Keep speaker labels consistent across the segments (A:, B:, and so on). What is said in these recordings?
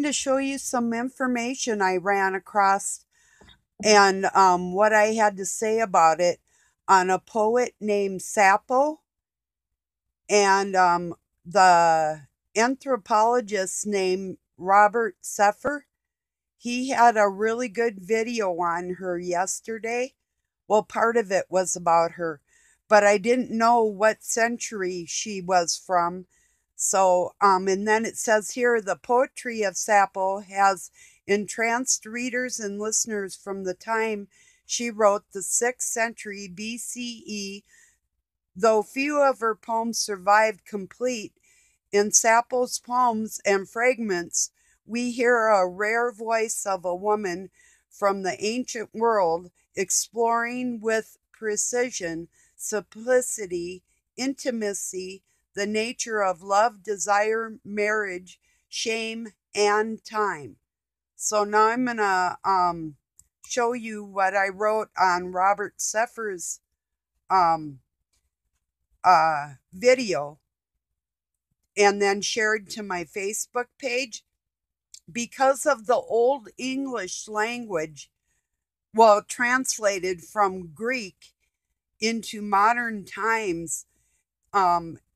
A: wanted to show you some information I ran across and what I had to say about it on a poet named Sappho and the anthropologist named Robert Seffer. He had a really good video on her yesterday. Well, part of it was about her, but I didn't know what century she was from. So, and then it says here the poetry of Sappho has entranced readers and listeners from the time she wrote the 6th century BCE, though few of her poems survived complete. In Sappho's poems and fragments, we hear a rare voice of a woman from the ancient world exploring with precision, simplicity, intimacy, the nature of love, desire, marriage, shame, and time. So now I'm going to show you what I wrote on Robert Seffer's um, video and then shared to my Facebook page. Because of the Old English language, well, translated from Greek into modern times,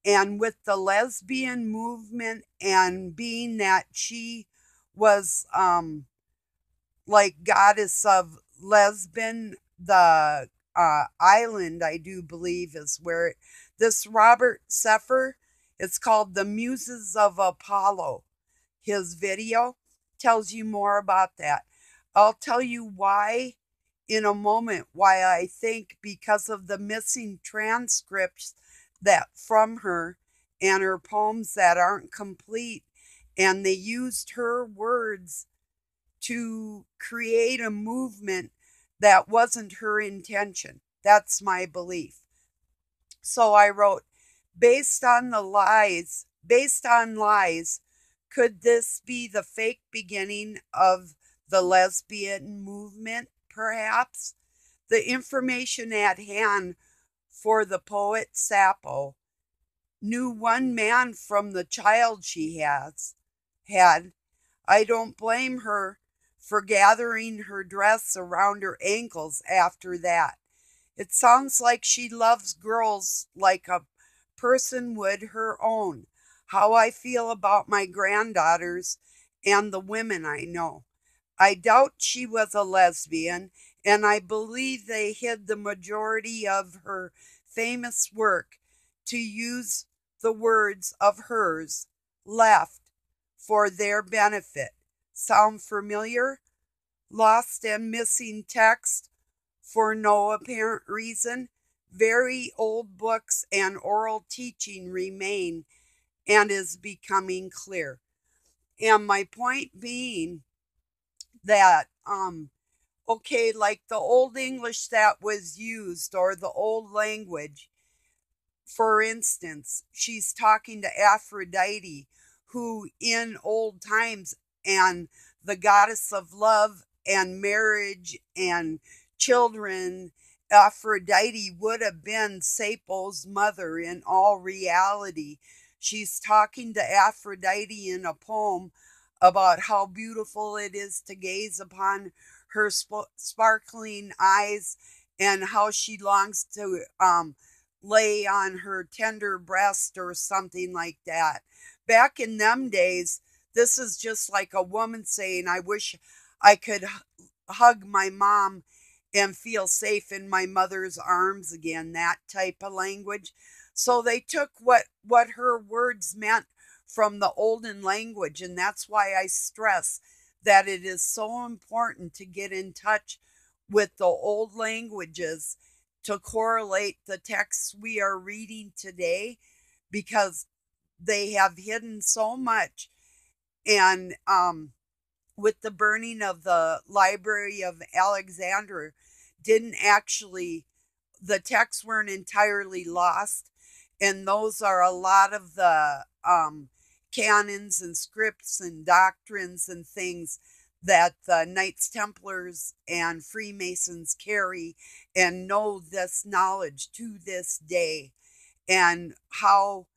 A: and with the lesbian movement, and being that she was like goddess of Lesbian, the island, I do believe, is where this Robert Seffer, it's called The Muses of Apollo. His video tells you more about that. I'll tell you why in a moment, why I think because of the missing transcripts that from her and her poems that aren't complete, and they used her words to create a movement that wasn't her intention. That's my belief. So I wrote, based on lies, could this be the fake beginning of the lesbian movement, perhaps? The information at hand for the poet Sappho knew one man from the child she had. I don't blame her for gathering her dress around her ankles after that. It sounds like she loves girls like a person would her own. How I feel about my granddaughters and the women I know. I doubt she was a lesbian, and I believe they hid the majority of her famous work, to use the words of hers, left for their benefit. Sound familiar? Lost and missing text for no apparent reason. Very old books and oral teaching remain and is becoming clear. And my point being that, okay, like the Old English that was used or the old language, for instance, she's talking to Aphrodite, who in old times, and the goddess of love and marriage and children, Aphrodite would have been Sappho's mother in all reality. She's talking to Aphrodite in a poem about how beautiful it is to gaze upon her sparkling eyes, and how she longs to lay on her tender breast or something like that. Back in them days, this is just like a woman saying, I wish I could hug my mom and feel safe in my mother's arms again, that type of language. So they took what her words meant from the olden language, and that's why I stress that it is so important to get in touch with the old languages to correlate the texts we are reading today, because they have hidden so much. And with the burning of the Library of Alexandria, didn't actually, the texts weren't entirely lost. And those are a lot of the canons and scripts and doctrines and things that the Knights Templars and Freemasons carry and know this knowledge to this day, and how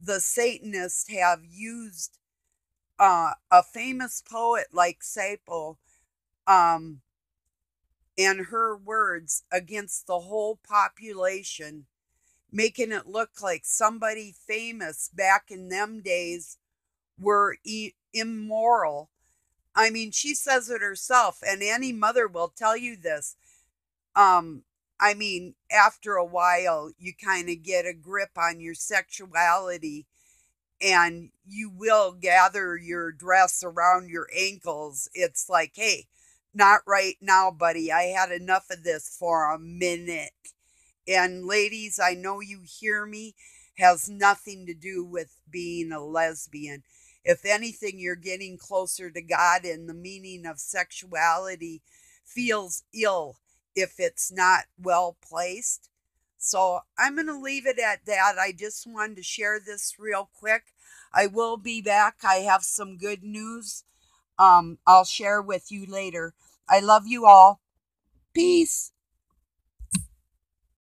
A: the Satanists have used a famous poet like Sappho, um, and her words against the whole population, making it look like somebody famous back in them days were immoral. I mean, she says it herself, and any mother will tell you this. Um, I mean, after a while, you kind of get a grip on your sexuality and you will gather your dress around your ankles. It's like, hey, not right now, buddy. I had enough of this for a minute. And ladies, I know you hear me, has nothing to do with being a lesbian. If anything, you're getting closer to God, and the meaning of sexuality feels ill if it's not well placed. So I'm going to leave it at that. I just wanted to share this real quick. I will be back. I have some good news. I'll share with you later. I love you all. Peace.